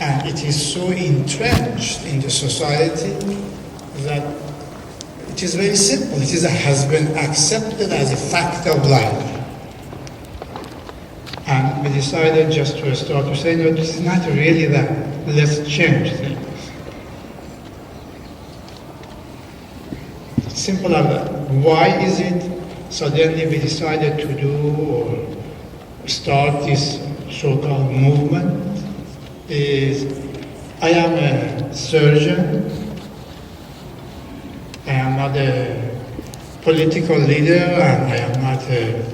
And it is so entrenched in the society that it is very simple. Has been accepted as a fact of life. And we decided just to start to say, no, this is not really that. Let's change things. Simple as that. Why is it suddenly we decided to do or start this so-called movement? I am a surgeon. I am not a political leader, and I am not a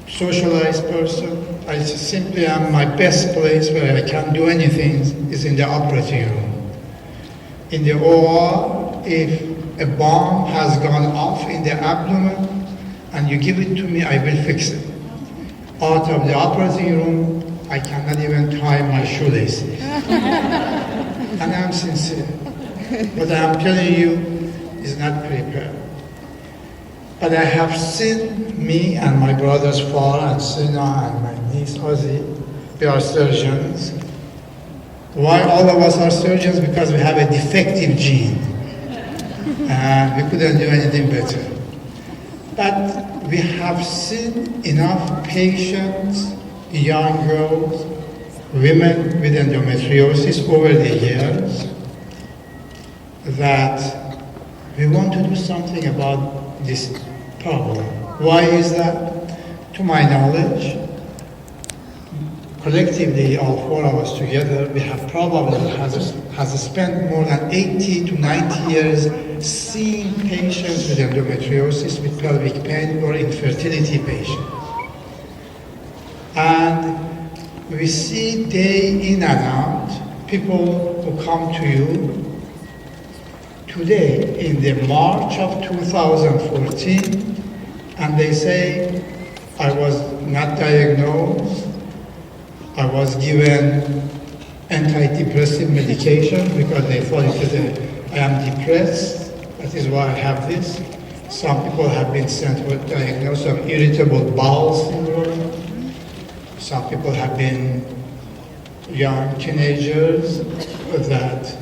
socialized person. I simply am my best place where I can do anything is in the operating room. In the OR, if a bomb has gone off in the abdomen and you give it to me, I will fix it. Out of the operating room, I cannot even tie my shoelaces. And I'm sincere. What I'm telling you is not prepared. But I have seen me and my brothers Far and Sina and my niece Ozzy, we are surgeons. Why all of us are surgeons? Because we have a defective gene. And we couldn't do anything better. But we have seen enough patients, young girls, women with endometriosis over the years that we want to do something about this problem. Why is that? To my knowledge, collectively, all four of us together, we have probably has spent more than 80 to 90 years seeing patients with endometriosis, with pelvic pain, or infertility patients. And we see day in and out people who come to you. Today, in the March of 2014, and they say, I was not diagnosed, I was given antidepressant medication because they thought I am depressed, that is why I have this. Some people have been sent with diagnosis of irritable bowel syndrome. Some people have been young teenagers that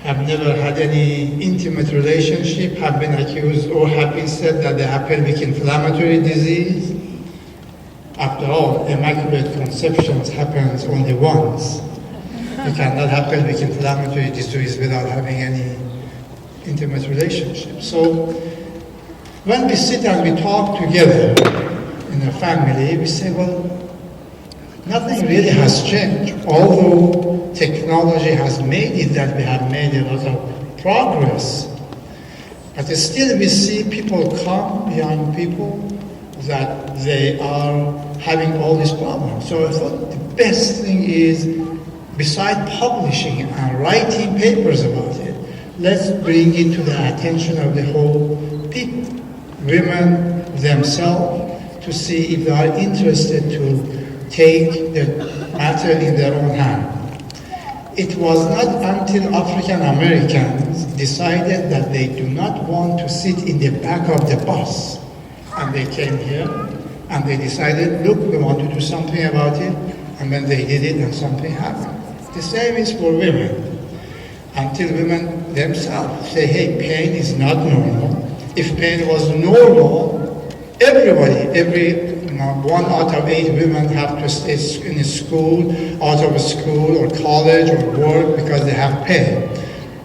have never had any intimate relationship, have been accused or have been said that they have pelvic inflammatory disease. After all, immaculate conception happens only once. You cannot have pelvic inflammatory disease without having any intimate relationship. So when we sit and we talk together in a family, we say, well, nothing really has changed, although technology has made it that we have made a lot of progress. But still we see people come, young people, that they are having all these problems. So I thought the best thing is, besides publishing and writing papers about it, let's bring it to the attention of the whole people, women themselves, to see if they are interested to take the matter in their own hand. It was not until African Americans decided that they do not want to sit in the back of the bus, and they came here and they decided, look, we want to do something about it, and then they did it and something happened. The same is for women. Until women themselves say, hey, pain is not normal. If pain was normal, every 1 out of 8 women have to stay in school, out of school or college or work because they have pain.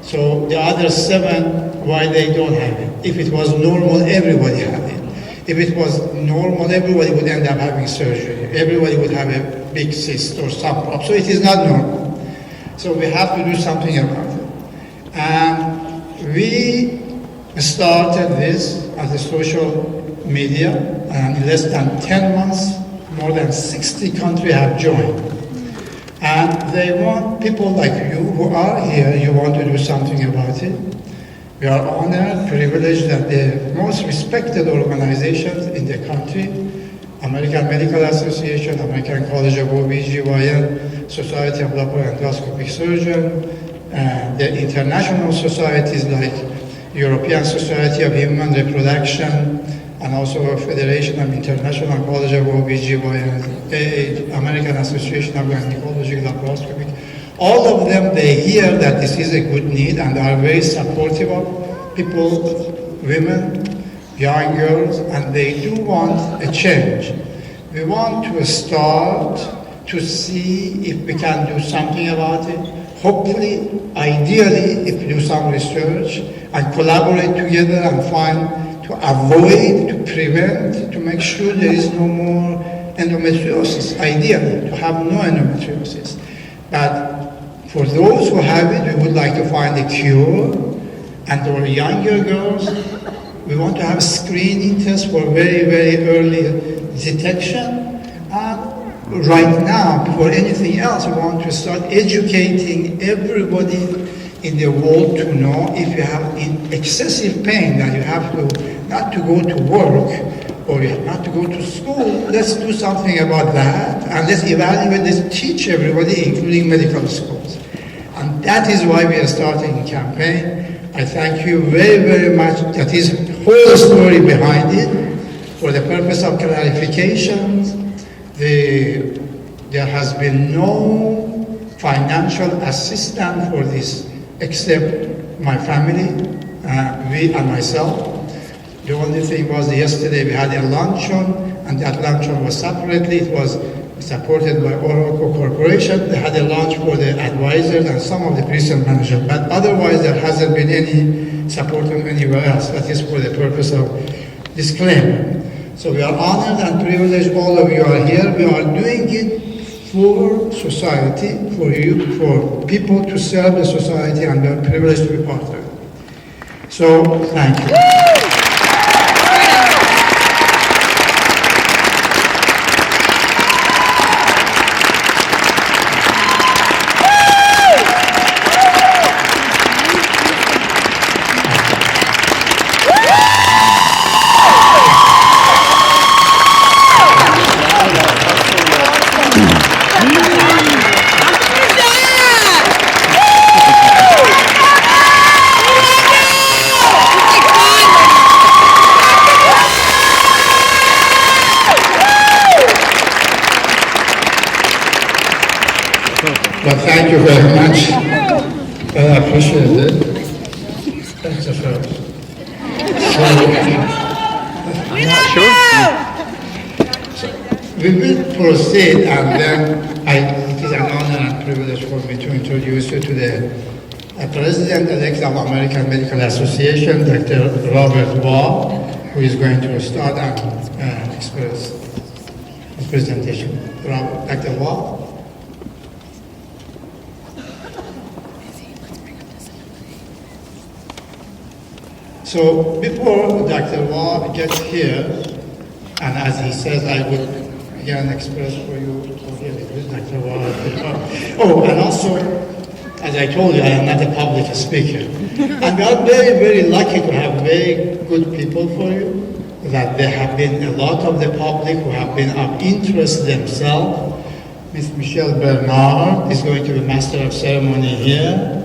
So the other 7, why they don't have it? If it was normal, everybody had it. If it was normal, everybody would end up having surgery. Everybody would have a big cyst or some problem. So it is not normal. So we have to do something about it. And we started this as a social media, and in less than 10 months, more than 60 countries have joined. And they want people like you who are here, you want to do something about it. We are honored, privileged that the most respected organizations in the country, American Medical Association, American College of OB/GYN, Society of Laparoscopic Surgeons, the international societies like European Society of Human Reproduction, and also Federation of International College of OBGYN, American Association of Gynecology, Laparoscopic. All of them, they hear that this is a good need and are very supportive of people, women, young girls, and they do want a change. We want to start to see if we can do something about it. Hopefully, ideally, if we do some research and collaborate together and find to avoid, to prevent, to make sure there is no more endometriosis, ideally, to have no endometriosis. But for those who have it, we would like to find a cure, and for younger girls, we want to have screening tests for very, very early detection. Right now, before anything else, we want to start educating everybody in the world to know if you have excessive pain that you have to not to go to work or you have not to go to school. Let's do something about that, and let's evaluate, let's teach everybody, including medical schools. And that is why we are starting a campaign. I thank you very, very much. That is the whole story behind it. For the purpose of clarification, there has been no financial assistance for this except my family, we and myself. The only thing was yesterday we had a luncheon, and that luncheon was separately. It was supported by Oracle Corporation. They had a lunch for the advisors and some of the prison managers, but otherwise there hasn't been any support from anywhere else. That is for the purpose of disclaimer. So we are honored and privileged all of you are here. We are doing it for society, for you, for people to serve the society, and we are privileged to be part of it. So, thank you. Well, thank you very much. I appreciate it. Thanks, sir. We will proceed, and then it is an honor and privilege for me to introduce you to the President-elect of American Medical Association, Dr. Robert Waugh, who is going to start and express his presentation. Dr. Waugh. So before Dr. Waugh gets here, and as he says, I would again express for you, Dr. Waugh. Oh, and also, as I told you, I am not a public speaker. And we are very, very lucky to have very good people for you, that there have been a lot of the public who have been of interest themselves. Ms. Michelle Bernard is going to be Master of Ceremony here,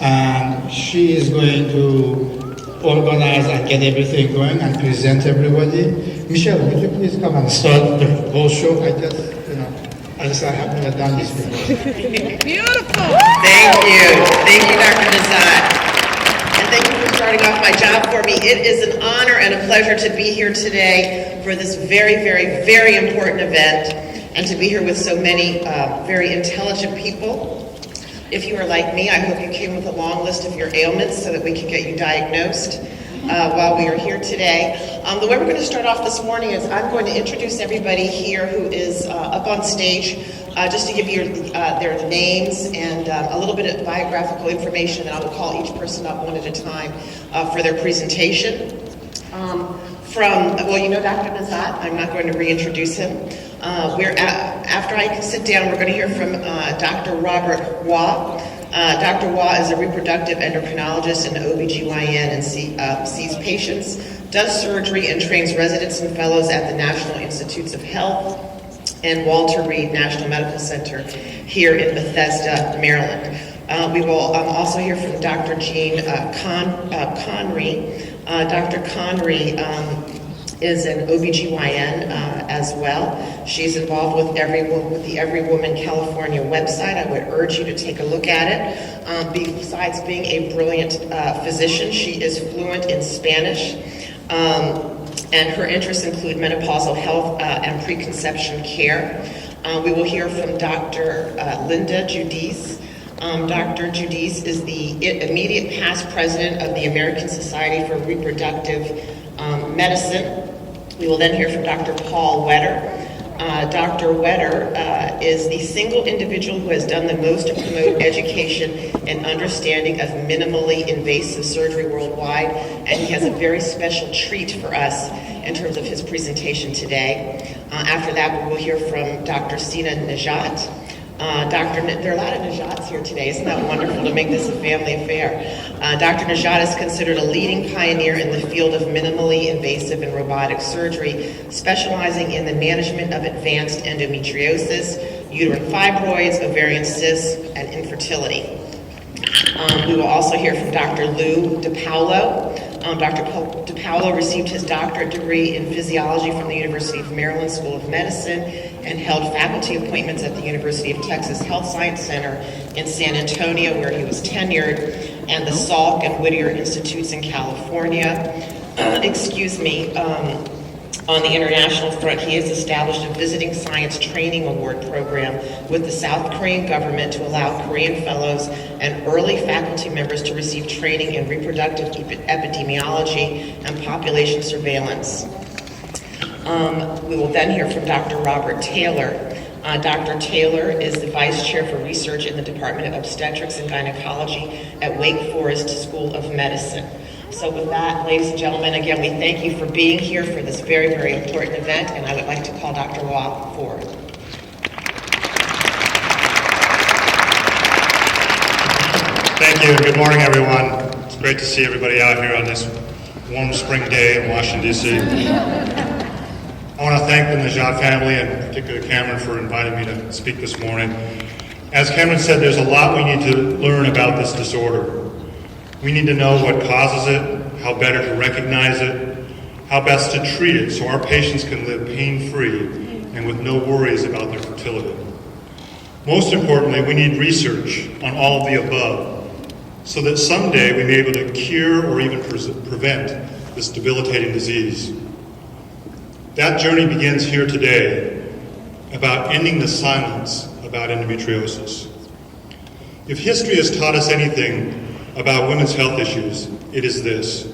and she is going to organize and get everything going and present everybody. Michelle, would you please come and start the whole show? I have never done this before. Beautiful! Thank you. Thank you, Dr. Nazat. And thank you for starting off my job for me. It is an honor and a pleasure to be here today for this very, very, very important event, and to be here with so many very intelligent people. If you are like me, I hope you came with a long list of your ailments so that we can get you diagnosed while we are here today. The way we're going to start off this morning is I'm going to introduce everybody here who is up on stage, just to give you their names and a little bit of biographical information, and I will call each person up one at a time for their presentation. Well, you know Dr. Nazat. I'm not going to reintroduce him. After I sit down, we're going to hear from Dr. Robert Waugh. Dr. Waugh is a reproductive endocrinologist and OBGYN and sees patients, does surgery, and trains residents and fellows at the National Institutes of Health and Walter Reed National Medical Center here in Bethesda, Maryland. We will also hear from Dr. Jean Conry. Dr. Conry is an OBGYN as well. She's involved with the Every Woman California website. I would urge you to take a look at it. Besides being a brilliant physician, she is fluent in Spanish. And her interests include menopausal health and preconception care. We will hear from Dr. Linda Giudice. Dr. Giudice is the immediate past president of the American Society for Reproductive Medicine. We will then hear from Dr. Paul Wetter. Dr. Wetter is the single individual who has done the most to promote education and understanding of minimally invasive surgery worldwide, and he has a very special treat for us in terms of his presentation today. After that, we will hear from Dr. Sina Najat. There are a lot of Najats here today. Isn't that wonderful to make this a family affair? Dr. Najat is considered a leading pioneer in the field of minimally invasive and robotic surgery, specializing in the management of advanced endometriosis, uterine fibroids, ovarian cysts, and infertility. We will also hear from Dr. Lou DiPaolo. Dr. DiPaolo received his doctorate degree in physiology from the University of Maryland School of Medicine and held faculty appointments at the University of Texas Health Science Center in San Antonio, where he was tenured, and the Salk and Whittier Institutes in California. On the international front, he has established a Visiting Science Training Award program with the South Korean government to allow Korean fellows and early faculty members to receive training in reproductive epidemiology and population surveillance. We will then hear from Dr. Robert Taylor. Dr. Taylor is the Vice Chair for Research in the Department of Obstetrics and Gynecology at Wake Forest School of Medicine. So with that, ladies and gentlemen, again, we thank you for being here for this very, very important event, and I would like to call Dr. Waugh forward. Thank you. Good morning, everyone. It's great to see everybody out here on this warm spring day in Washington, D.C. I want to thank the Najat family, and in particular Cameron, for inviting me to speak this morning. As Cameron said, there's a lot we need to learn about this disorder. We need to know what causes it, how better to recognize it, how best to treat it so our patients can live pain-free and with no worries about their fertility. Most importantly, we need research on all of the above so that someday we may be able to cure or even prevent this debilitating disease. That journey begins here today about ending the silence about endometriosis. If history has taught us anything about women's health issues, it is this.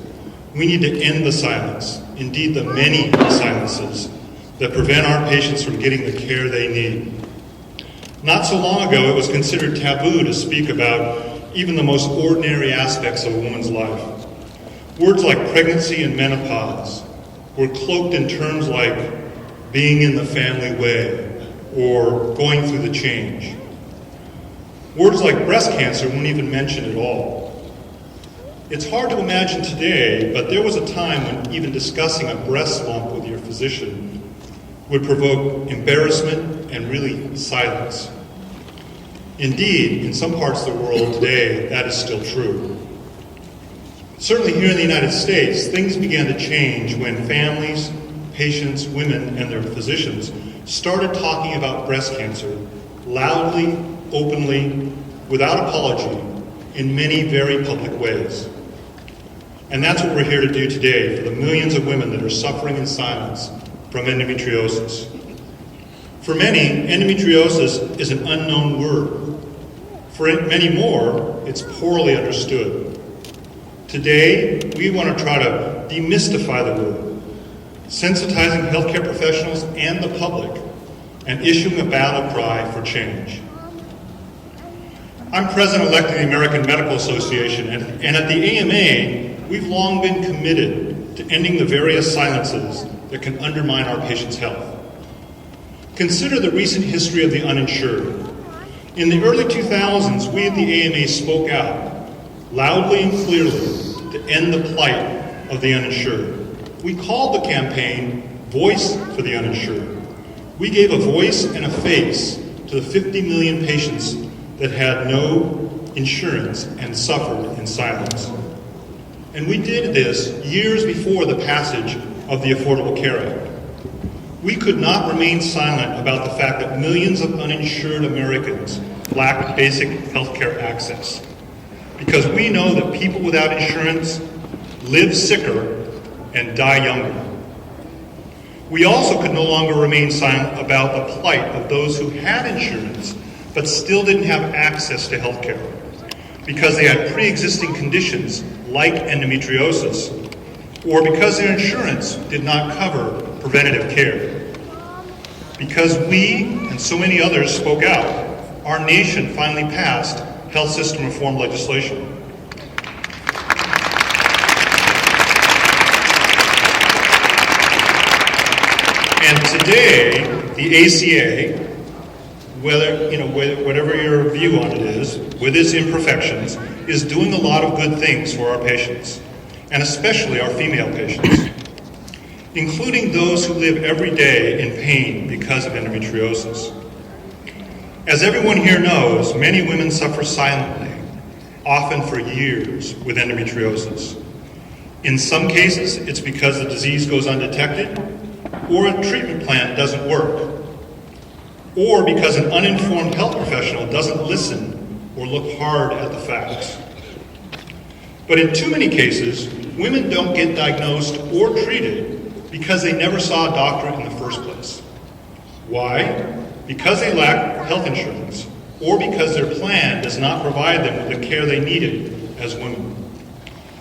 We need to end the silence, indeed the many silences, that prevent our patients from getting the care they need. Not so long ago, it was considered taboo to speak about even the most ordinary aspects of a woman's life. Words like pregnancy and menopause were cloaked in terms like being in the family way or going through the change. Words like breast cancer weren't even mentioned at all. It's hard to imagine today, but there was a time when even discussing a breast lump with your physician would provoke embarrassment and really silence. Indeed, in some parts of the world today, that is still true. Certainly here in the United States, things began to change when families, patients, women, and their physicians started talking about breast cancer loudly, openly, without apology, in many very public ways. And that's what we're here to do today for the millions of women that are suffering in silence from endometriosis. For many, endometriosis is an unknown word. For many more, it's poorly understood. Today, we want to try to demystify the word, sensitizing healthcare professionals and the public, and issuing a battle cry for change. I'm president-elect of the American Medical Association, and at the AMA, we've long been committed to ending the various silences that can undermine our patients' health. Consider the recent history of the uninsured. In the early 2000s, we at the AMA spoke out, loudly and clearly, to end the plight of the uninsured. We called the campaign Voice for the Uninsured. We gave a voice and a face to the 50 million patients that had no insurance and suffered in silence. And we did this years before the passage of the Affordable Care Act. We could not remain silent about the fact that millions of uninsured Americans lack basic health care access, because we know that people without insurance live sicker and die younger. We also could no longer remain silent about the plight of those who had insurance but still didn't have access to health care because they had pre-existing conditions like endometriosis, or because their insurance did not cover preventative care. Because we and so many others spoke out, our nation finally passed health system reform legislation. And today, the ACA, whatever your view on it is, with its imperfections, is doing a lot of good things for our patients, and especially our female patients, including those who live every day in pain because of endometriosis. As everyone here knows, many women suffer silently, often for years, with endometriosis. In some cases, it's because the disease goes undetected, or a treatment plan doesn't work, or because an uninformed health professional doesn't listen or look hard at the facts. But in too many cases, women don't get diagnosed or treated because they never saw a doctor in the first place. Why? Because they lack health insurance, or because their plan does not provide them with the care they needed as women.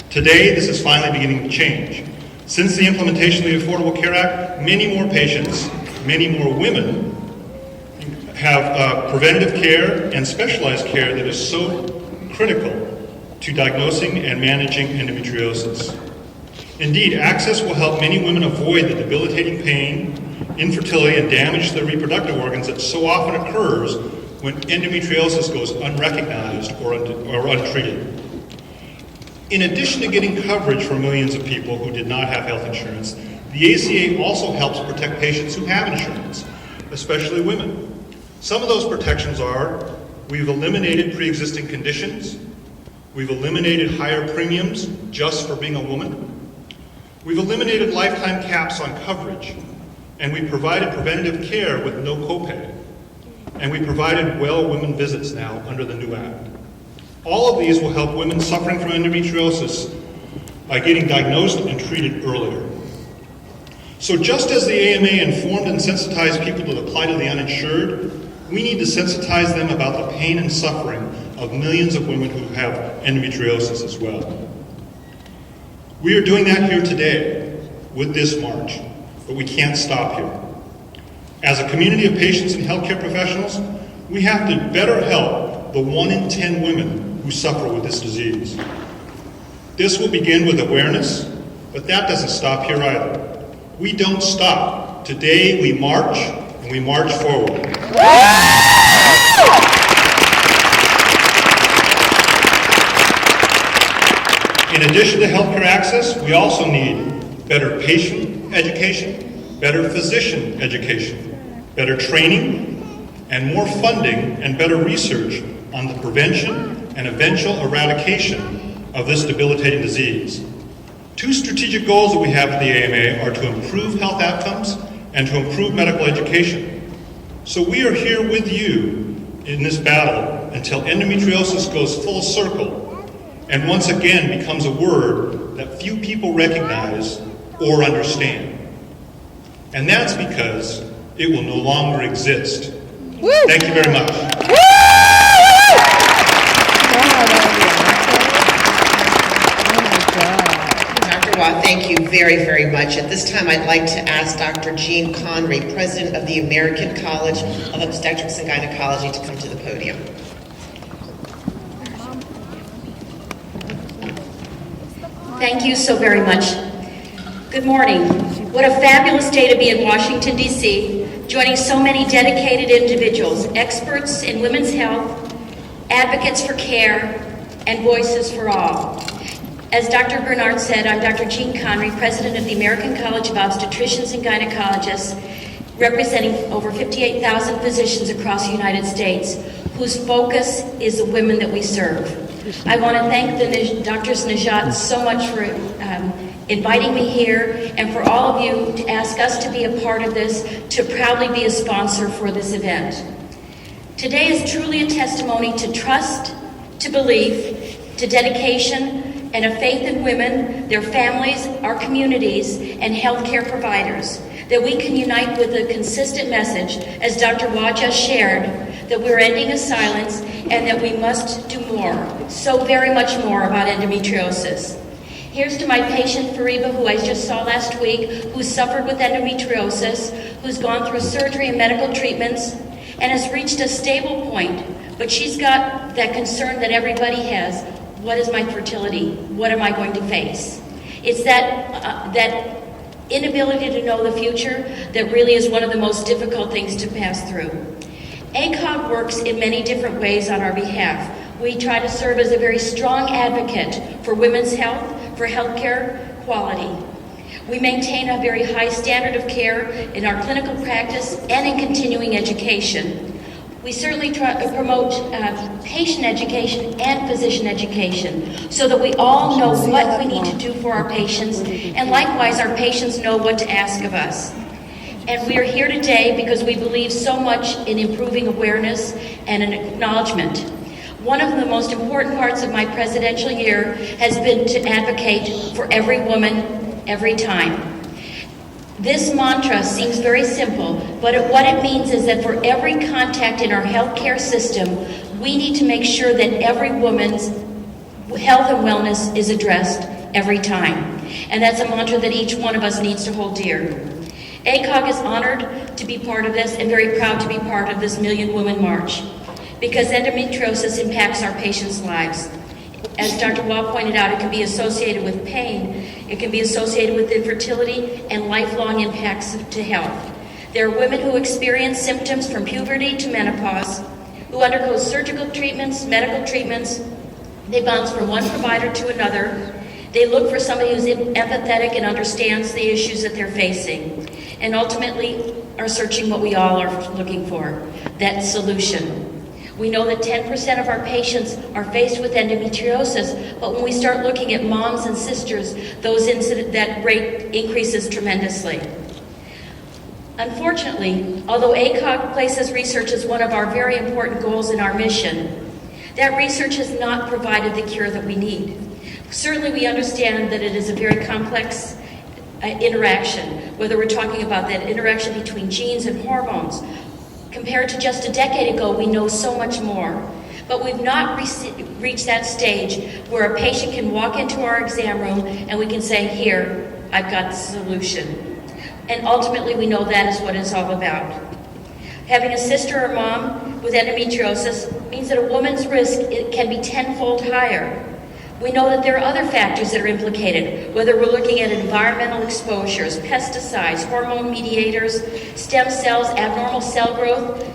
Today, this is finally beginning to change. Since the implementation of the Affordable Care Act, many more patients, many more women have preventative care and specialized care that is so critical to diagnosing and managing endometriosis. Indeed, access will help many women avoid the debilitating pain, infertility, and damage to their reproductive organs that so often occurs when endometriosis goes unrecognized or untreated. In addition to getting coverage for millions of people who did not have health insurance, the ACA also helps protect patients who have insurance, especially women. Some of those protections are, we've eliminated pre-existing conditions, we've eliminated higher premiums just for being a woman, we've eliminated lifetime caps on coverage, and we provided preventative care with no copay, and we provided well women visits now under the new act. All of these will help women suffering from endometriosis by getting diagnosed and treated earlier. So just as the AMA informed and sensitized people to the plight of the uninsured, we need to sensitize them about the pain and suffering of millions of women who have endometriosis as well. We are doing that here today with this march, but we can't stop here. As a community of patients and healthcare professionals, we have to better help the 1 in 10 women who suffer with this disease. This will begin with awareness, but that doesn't stop here either. We don't stop. Today we march, and we march forward. In addition to healthcare access, we also need better patient education, better physician education, better training, and more funding and better research on the prevention and eventual eradication of this debilitating disease. 2 strategic goals that we have at the AMA are to improve health outcomes and to improve medical education. So we are here with you in this battle until endometriosis goes full circle and once again becomes a word that few people recognize or understand. And that's because it will no longer exist. Woo! Thank you very much. Dr. Watt, thank you very, very much. At this time, I'd like to ask Dr. Jean Conry, President of the American College of Obstetrics and Gynecology, to come to the podium. Thank you so very much. Good morning. What a fabulous day to be in Washington, D.C., joining so many dedicated individuals, experts in women's health, advocates for care, and voices for all. As Dr. Bernard said, I'm Dr. Jean Conry, President of the American College of Obstetricians and Gynecologists, representing over 58,000 physicians across the United States, whose focus is the women that we serve. I want to thank the Drs. Najat so much for inviting me here, and for all of you to ask us to be a part of this, to proudly be a sponsor for this event. Today is truly a testimony to trust, to belief, to dedication, and a faith in women, their families, our communities, and healthcare providers, that we can unite with a consistent message, as Dr. Waugh just shared, that we're ending a silence and that we must do more, so very much more about endometriosis. Here's to my patient Fariba, who I just saw last week, who suffered with endometriosis, who's gone through surgery and medical treatments, and has reached a stable point, but she's got that concern that everybody has. What is my fertility? What am I going to face? It's that inability to know the future that really is one of the most difficult things to pass through. ACOG works in many different ways on our behalf. We try to serve as a very strong advocate for women's health, for healthcare quality. We maintain a very high standard of care in our clinical practice and in continuing education. We certainly try to promote patient education and physician education so that we all know what we need to do for our patients, and likewise our patients know what to ask of us. And we are here today because we believe so much in improving awareness and an acknowledgement. One of the most important parts of my presidential year has been to advocate for every woman, every time. This mantra seems very simple, but what it means is that for every contact in our healthcare system, we need to make sure that every woman's health and wellness is addressed every time. And that's a mantra that each one of us needs to hold dear. ACOG is honored to be part of this and very proud to be part of this Million Woman March, because endometriosis impacts our patients' lives. As Dr. Waugh pointed out, it can be associated with pain, it can be associated with infertility and lifelong impacts to health. There are women who experience symptoms from puberty to menopause, who undergo surgical treatments, medical treatments. They bounce from one provider to another. They look for somebody who's empathetic and understands the issues that they're facing, and ultimately are searching what we all are looking for, that solution. We know that 10% of our patients are faced with endometriosis, but when we start looking at moms and sisters, that rate increases tremendously. Unfortunately, although ACOG places research as one of our very important goals in our mission, that research has not provided the cure that we need. Certainly we understand that it is a very complex interaction, whether we're talking about that interaction between genes and hormones. Compared to just a decade ago, we know so much more. But we've not reached that stage where a patient can walk into our exam room and we can say, here, I've got the solution. And ultimately, we know that is what it's all about. Having a sister or mom with endometriosis means that a woman's risk can be tenfold higher. We know that there are other factors that are implicated, whether we're looking at environmental exposures, pesticides, hormone mediators, stem cells, abnormal cell growth,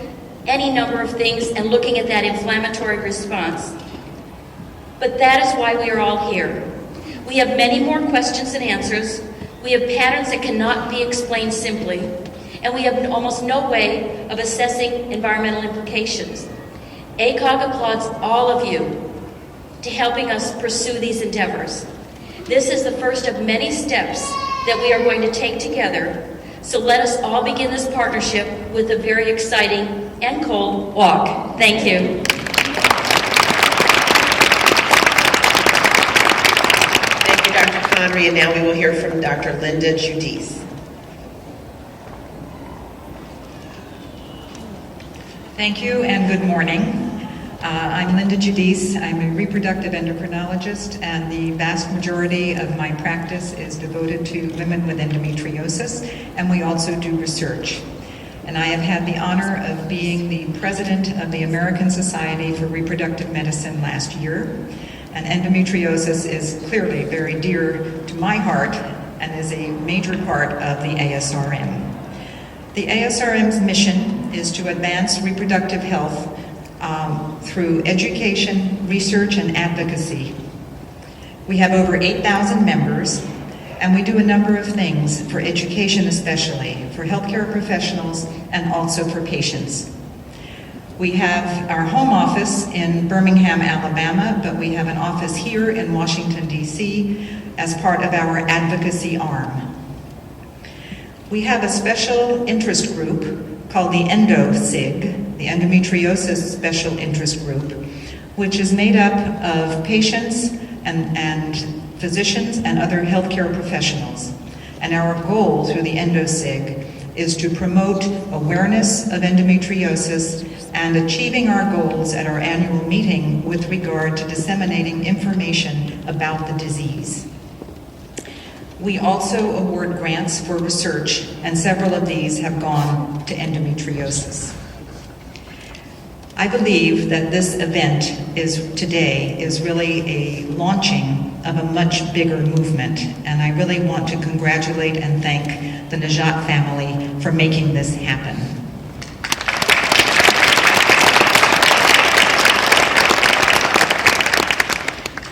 any number of things, and looking at that inflammatory response. But that is why we are all here. We have many more questions than answers. We have patterns that cannot be explained simply, and we have almost no way of assessing environmental implications. ACOG applauds all of you to helping us pursue these endeavors. This is the first of many steps that we are going to take together. So let us all begin this partnership with a very exciting and cold walk. Thank you. Thank you, Dr. Conry, and now we will hear from Dr. Linda Giudice. Thank you and good morning. I'm Linda Giudice. I'm a reproductive endocrinologist, and the vast majority of my practice is devoted to women with endometriosis, and we also do research. And I have had the honor of being the president of the American Society for Reproductive Medicine last year, and endometriosis is clearly very dear to my heart and is a major part of the ASRM. The ASRM's mission is to advance reproductive health through education, research, and advocacy. We have over 8,000 members, and we do a number of things for education especially, for healthcare professionals, and also for patients. We have our home office in Birmingham, Alabama, but we have an office here in Washington, D.C., as part of our advocacy arm. We have a special interest group called the EndoSig, the Endometriosis Special Interest Group, which is made up of patients and physicians and other healthcare professionals. And our goal through the EndoSig is to promote awareness of endometriosis and achieving our goals at our annual meeting with regard to disseminating information about the disease. We also award grants for research, and several of these have gone to endometriosis. I believe that this event today is really a launching of a much bigger movement, and I really want to congratulate and thank the Najat family for making this happen.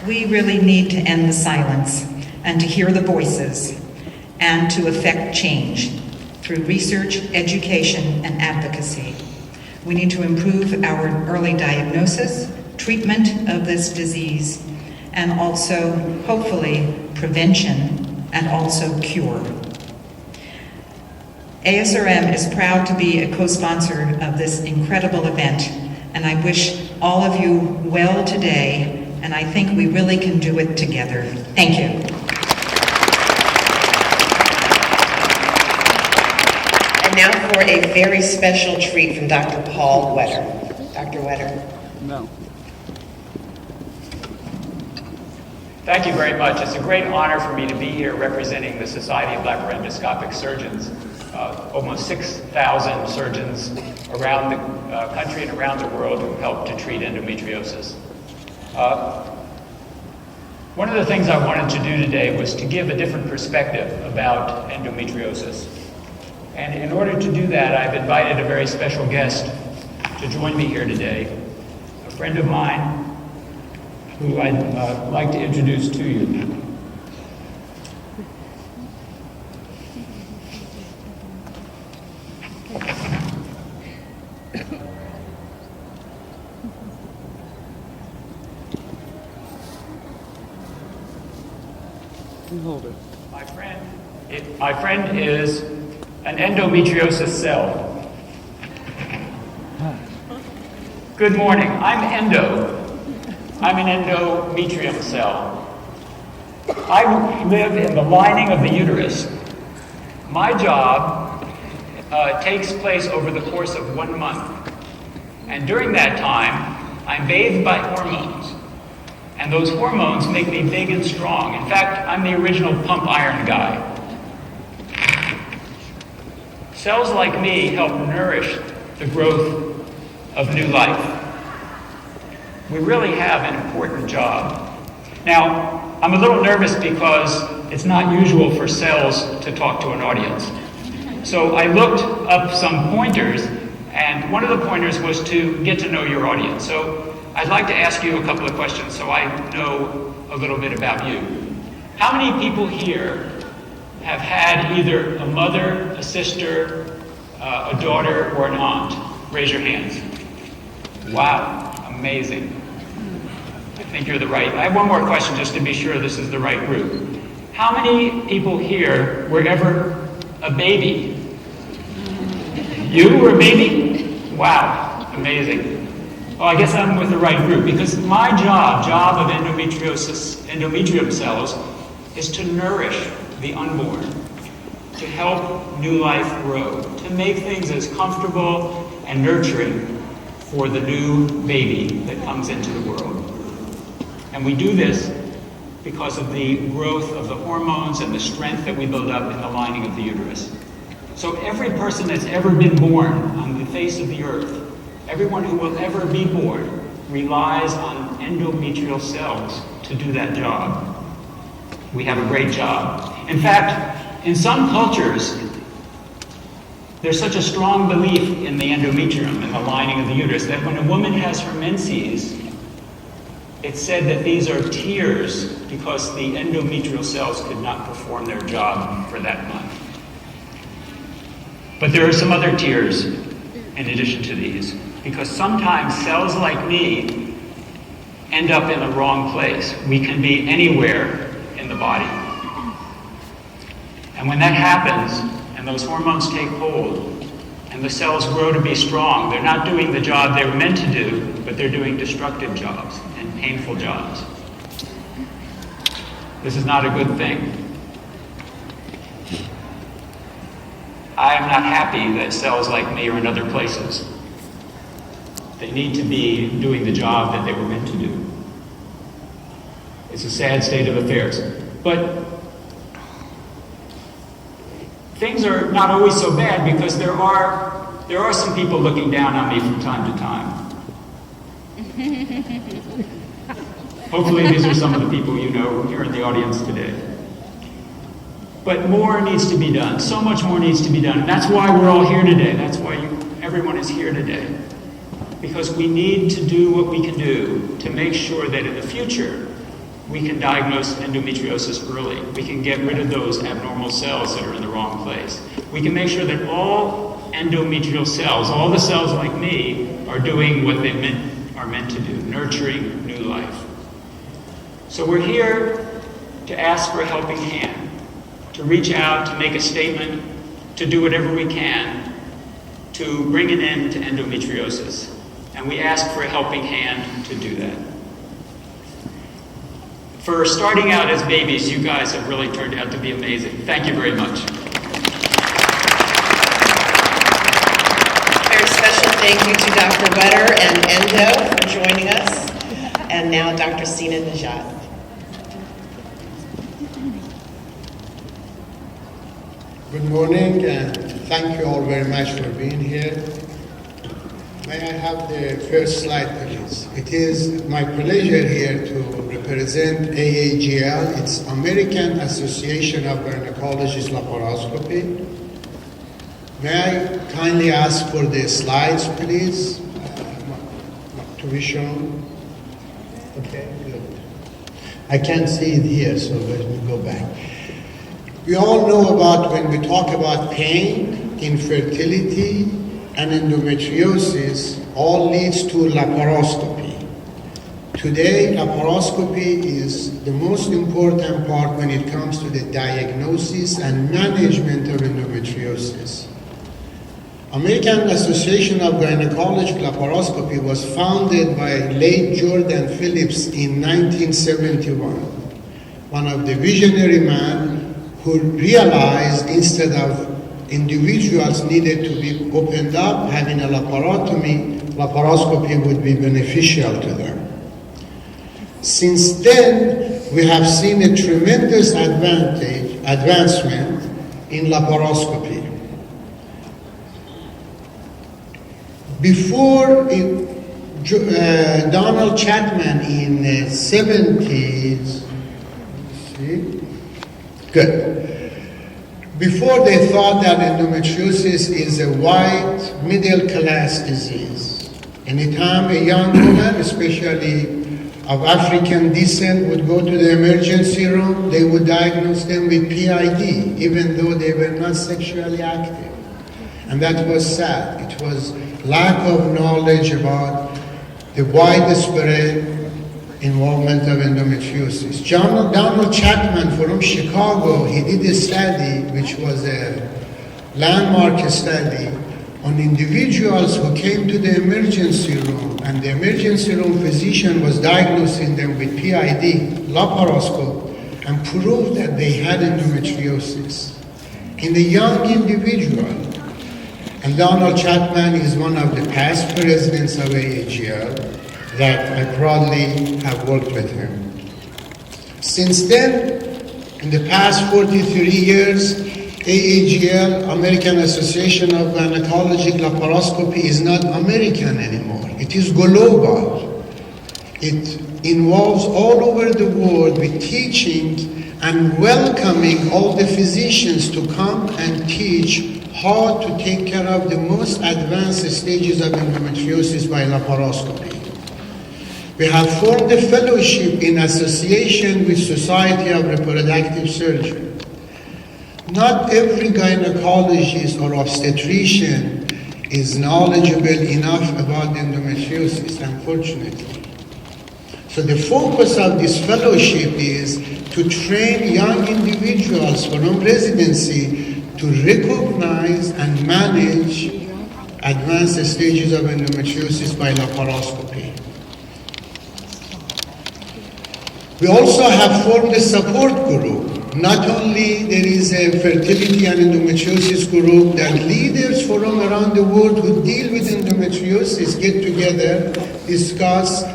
We really need to end the silence and to hear the voices and to effect change through research, education, and advocacy. We need to improve our early diagnosis, treatment of this disease, and also, hopefully, prevention and also cure. ASRM is proud to be a co-sponsor of this incredible event, and I wish all of you well today, and I think we really can do it together. Thank you. And now for a very special treat from Dr. Paul Wetter. Dr. Wetter. No. Thank you very much. It's a great honor for me to be here representing the Society of Laparoscopic Surgeons. Almost 6,000 surgeons around the country and around the world who help to treat endometriosis. One of the things I wanted to do today was to give a different perspective about endometriosis. And in order to do that, I've invited a very special guest to join me here today, a friend of mine who I'd like to introduce to you. Hold it. My friend is an endometriosis cell. Good morning. I'm Endo. I'm an endometrium cell. I live in the lining of the uterus. My job takes place over the course of 1 month. And during that time, I'm bathed by hormones. And those hormones make me big and strong. In fact, I'm the original pump iron guy. Cells like me help nourish the growth of new life. We really have an important job. Now, I'm a little nervous because it's not usual for cells to talk to an audience. So I looked up some pointers, and one of the pointers was to get to know your audience. So I'd like to ask you a couple of questions so I know a little bit about you. How many people here have had either a mother, a sister, a daughter, or an aunt? Raise your hands. Wow, amazing. I think you're the right. I have one more question just to be sure this is the right group. How many people here were ever a baby? You were a baby? Wow, amazing. Well, I guess I'm with the right group because my job of endometrium cells, is to nourish the unborn, to help new life grow, to make things as comfortable and nurturing for the new baby that comes into the world. And we do this because of the growth of the hormones and the strength that we build up in the lining of the uterus. So every person that's ever been born on the face of the earth, everyone who will ever be born, relies on endometrial cells to do that job. We have a great job. In fact, in some cultures, there's such a strong belief in the endometrium, in the lining of the uterus, that when a woman has her menses, it's said that these are tears because the endometrial cells could not perform their job for that month. But there are some other tears in addition to these, because sometimes cells like me end up in the wrong place. We can be anywhere in the body. And when that happens, and those hormones take hold, and the cells grow to be strong, they're not doing the job they were meant to do, but they're doing destructive jobs and painful jobs. This is not a good thing. I am not happy that cells like me are in other places. They need to be doing the job that they were meant to do. It's a sad state of affairs. But things are not always so bad, because there are some people looking down on me from time to time. Hopefully these are some of the people you know here in the audience today. But more needs to be done. So much more needs to be done. And that's why we're all here today. That's why everyone is here today. Because we need to do what we can do to make sure that in the future we can diagnose endometriosis early. We can get rid of those abnormal cells that are in the wrong place. We can make sure that all endometrial cells, all the cells like me, are doing what they are meant to do, nurturing new life. So we're here to ask for a helping hand, to reach out, to make a statement, to do whatever we can to bring an end to endometriosis. And we ask for a helping hand to do that. For starting out as babies, you guys have really turned out to be amazing. Thank you very much. Very special thank you to Dr. Wetter and Endo for joining us. And now Dr. Sina Najat. Good morning, and thank you all very much for being here. May I have the first slide, please? It is my pleasure here to represent AAGL. It's American Association of Gynecologists Laparoscopy. May I kindly ask for the slides, please, to be shown? Okay, good. I can't see it here, so let me go back. We all know about, when we talk about pain, infertility, and endometriosis, all leads to laparoscopy. Today, laparoscopy is the most important part when it comes to the diagnosis and management of endometriosis. American Association of Gynecologic Laparoscopy was founded by late Jordan Phillips in 1971, one of the visionary men who realized instead of individuals needed to be opened up, having a laparoscopy would be beneficial to them. Since then, we have seen a tremendous advancement in laparoscopy. Before Donald Chapman in the 70s, before they thought that endometriosis is a white middle-class disease. Anytime a young woman, especially of African descent, would go to the emergency room, they would diagnose them with PID, even though they were not sexually active. And that was sad. It was lack of knowledge about the widespread involvement of endometriosis. Donald Chapman from Chicago, he did a study, which was a landmark study, on individuals who came to the emergency room, and the emergency room physician was diagnosing them with PID, laparoscope, and proved that they had endometriosis in the young individual. And Donald Chapman is one of the past presidents of AAGL that I proudly have worked with him. Since then, in the past 43 years, AAGL, American Association of Gynecologic Laparoscopy, is not American anymore. It is global. It involves all over the world with teaching and welcoming all the physicians to come and teach how to take care of the most advanced stages of endometriosis by laparoscopy. We have formed a fellowship in association with Society of Reproductive Surgery. Not every gynecologist or obstetrician is knowledgeable enough about endometriosis, unfortunately. So the focus of this fellowship is to train young individuals from residency to recognize and manage advanced stages of endometriosis by laparoscopy. We also have formed a support group. Not only there is a fertility and endometriosis group that leaders from around the world who deal with endometriosis get together, discuss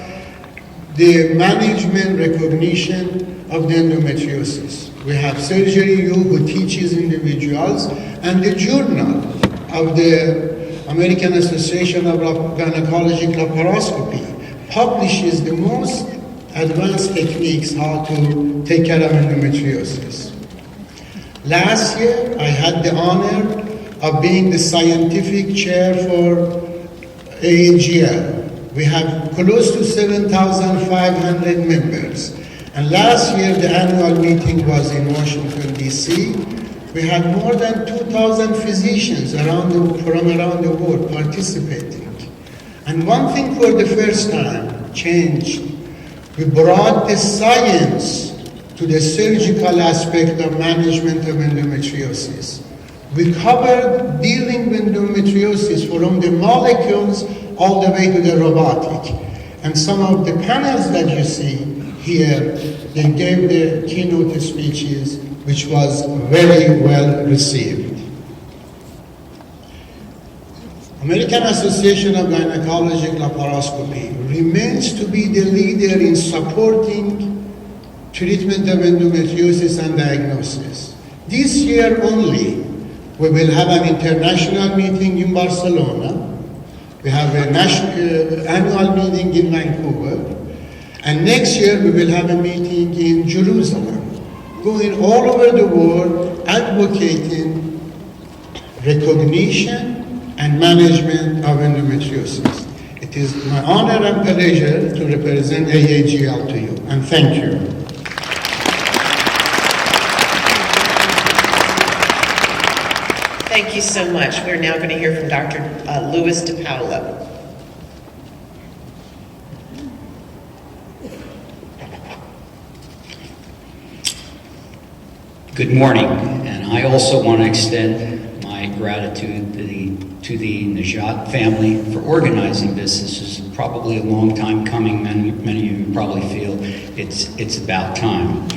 the management recognition of the endometriosis. We have Surgery U who teaches individuals, and the journal of the American Association of Gynecologic Laparoscopy publishes the most advanced techniques how to take care of endometriosis. Last year, I had the honor of being the scientific chair for AAGL. We have close to 7,500 members. And last year, the annual meeting was in Washington, D.C. We had more than 2,000 physicians from around the world participating. And one thing for the first time changed. We brought the science to the surgical aspect of management of endometriosis. We covered dealing with endometriosis from the molecules all the way to the robotic. And some of the panels that you see here, they gave the keynote speeches, which was very well received. American Association of Gynecologic Laparoscopy remains to be the leader in supporting treatment of endometriosis and diagnosis. This year only, we will have an international meeting in Barcelona. We have an annual meeting in Vancouver. And next year, we will have a meeting in Jerusalem, going all over the world, advocating recognition and management of endometriosis. It is my honor and pleasure to represent AAGL to you, and thank you. Thank you so much. We're now going to hear from Dr. Louis DiPaolo. Good morning, and I also want to extend my gratitude to the Najat family for organizing this. This is probably a long time coming. Many of you probably feel it's about time.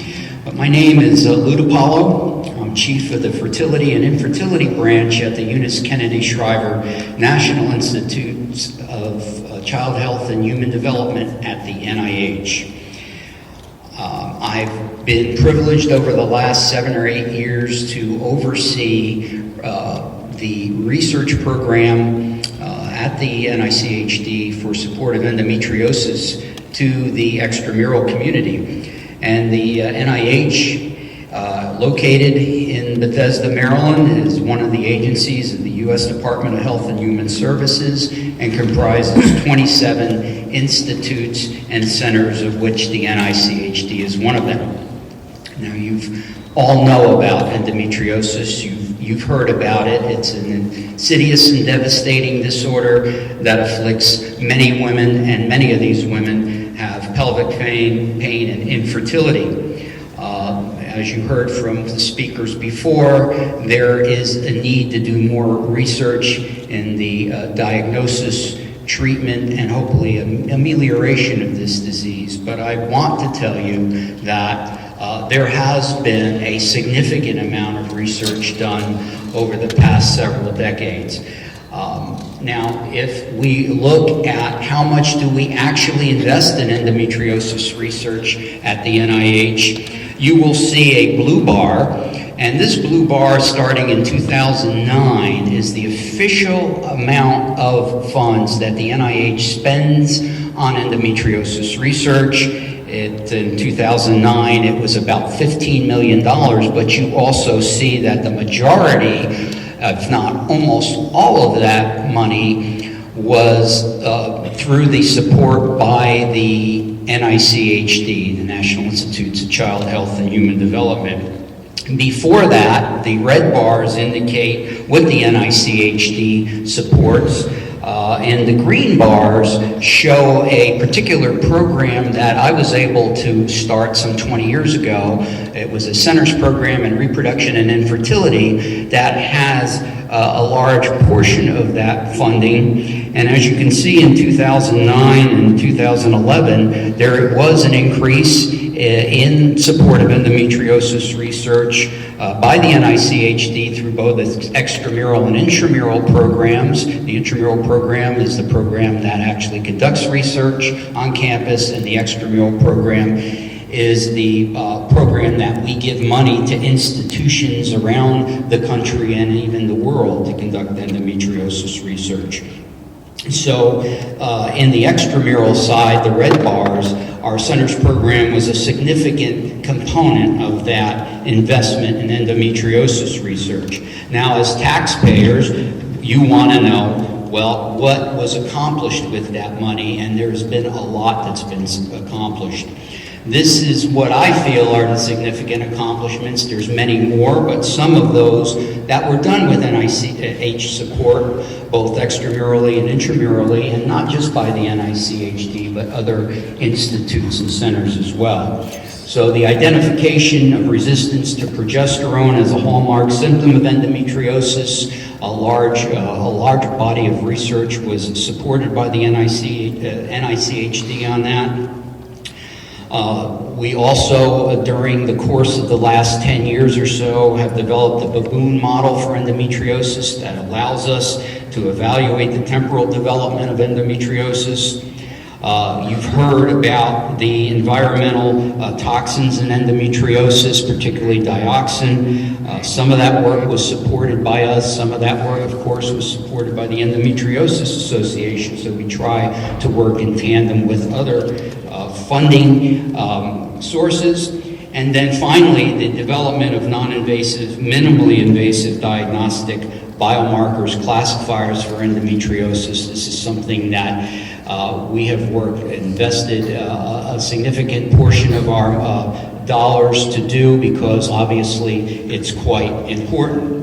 But my name is Lou DiPaolo. I'm chief of the Fertility and Infertility branch at the Eunice Kennedy Shriver National Institute of Child Health and Human Development at the NIH. I've been privileged over the last 7 or 8 years to oversee the research program at the NICHD for support of endometriosis to the extramural community. And the NIH, located in Bethesda, Maryland, is one of the agencies of the U.S. Department of Health and Human Services and comprises 27 institutes and centers, of which the NICHD is one of them. Now, you've all know about endometriosis. You've heard about it. It's an insidious and devastating disorder that afflicts many women, and many of these women have pelvic pain and infertility. As you heard from the speakers before, there is a need to do more research in the diagnosis, treatment, and hopefully amelioration of this disease. But I want to tell you that there has been a significant amount of research done over the past several decades. Now, if we look at how much do we actually invest in endometriosis research at the NIH, you will see a blue bar, and this blue bar starting in 2009 is the official amount of funds that the NIH spends on endometriosis research. In 2009, it was about $15 million, but you also see that the majority, if not almost all of that money, was through the support by the NICHD, the National Institutes of Child Health and Human Development. Before that, the red bars indicate what the NICHD supports. And the green bars show a particular program that I was able to start some 20 years ago. It was a centers program in reproduction and infertility that has a large portion of that funding. And as you can see, in 2009 and 2011, there was an increase in support of endometriosis research by the NICHD through both its extramural and intramural programs. The intramural program is the program that actually conducts research on campus, and the extramural program is the program that we give money to institutions around the country and even the world to conduct endometriosis research. So in the extramural side, the red bars, our centers program was a significant component of that investment in endometriosis research. Now, as taxpayers, you want to know, well, what was accomplished with that money, and there's been a lot that's been accomplished. This is what I feel are the significant accomplishments. There's many more, but some of those that were done with NICH support, both extramurally and intramurally, and not just by the NICHD, but other institutes and centers as well. So the identification of resistance to progesterone as a hallmark symptom of endometriosis, a large body of research was supported by the NICHD on that. We also, during the course of the last 10 years or so, have developed a baboon model for endometriosis that allows us to evaluate the temporal development of endometriosis. You've heard about the environmental toxins in endometriosis, particularly dioxin. Some of that work was supported by us. Some of that work, of course, was supported by the Endometriosis Association. So we try to work in tandem with other funding sources. And then finally, the development of non-invasive, minimally invasive diagnostic biomarkers, classifiers for endometriosis. This is something that we have invested a significant portion of our dollars to do, because obviously it's quite important.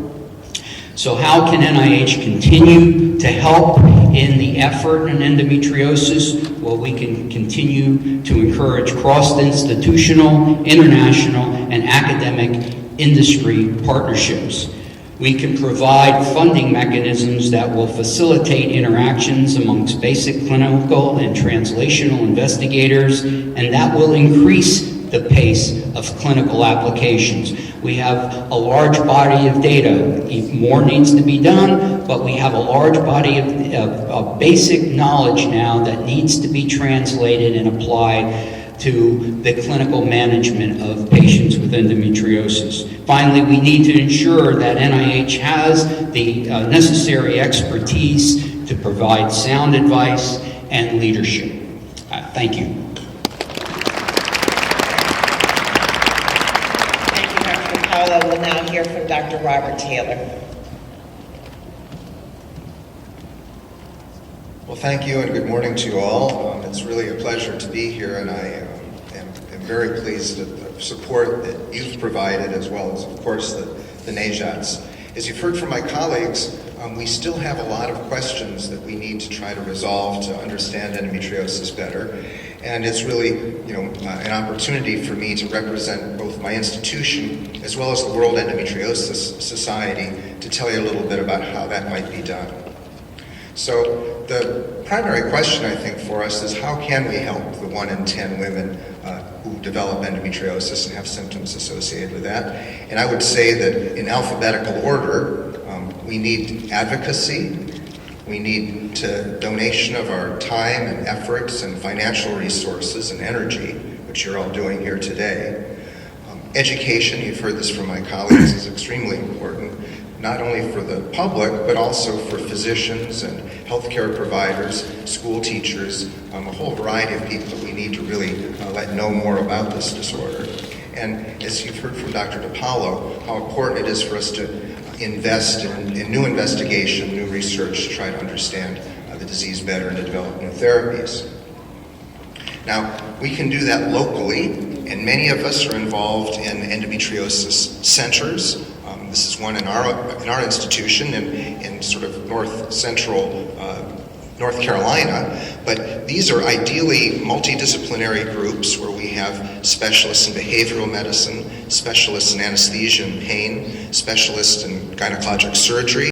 So how can NIH continue to help in the effort in endometriosis? Well, we can continue to encourage cross-institutional, international, and academic industry partnerships. We can provide funding mechanisms that will facilitate interactions amongst basic clinical and translational investigators, and that will increase the pace of clinical applications. We have a large body of data. More needs to be done, but we have a large body of basic knowledge now that needs to be translated and applied to the clinical management of patients with endometriosis. Finally, we need to ensure that NIH has the necessary expertise to provide sound advice and leadership. Thank you. Thank you, Dr. Paulo. We'll now hear from Dr. Robert Taylor. Well, thank you and good morning to you all. It's really a pleasure to be here, and I am very pleased at the support that you've provided, as well as, of course, the NAJATs. As you've heard from my colleagues, we still have a lot of questions that we need to try to resolve to understand endometriosis better. And it's really, an opportunity for me to represent both my institution as well as the World Endometriosis Society to tell you a little bit about how that might be done. So the primary question, I think, for us is how can we help the 1 in 10 women who develop endometriosis and have symptoms associated with that? And I would say that in alphabetical order, we need advocacy, we need donation of our time and efforts and financial resources and energy, which you're all doing here today. Education, you've heard this from my colleagues, is extremely important, not only for the public, but also for physicians and healthcare providers, school teachers, a whole variety of people that we need to really let know more about this disorder. And as you've heard from Dr. DiPaolo, how important it is for us to invest in new investigation, new research to try to understand the disease better and to develop new therapies. Now, we can do that locally, and many of us are involved in endometriosis centers. This is one in our institution in sort of north central North Carolina, but these are ideally multidisciplinary groups where we have specialists in behavioral medicine, specialists in anesthesia and pain, specialists in gynecologic surgery,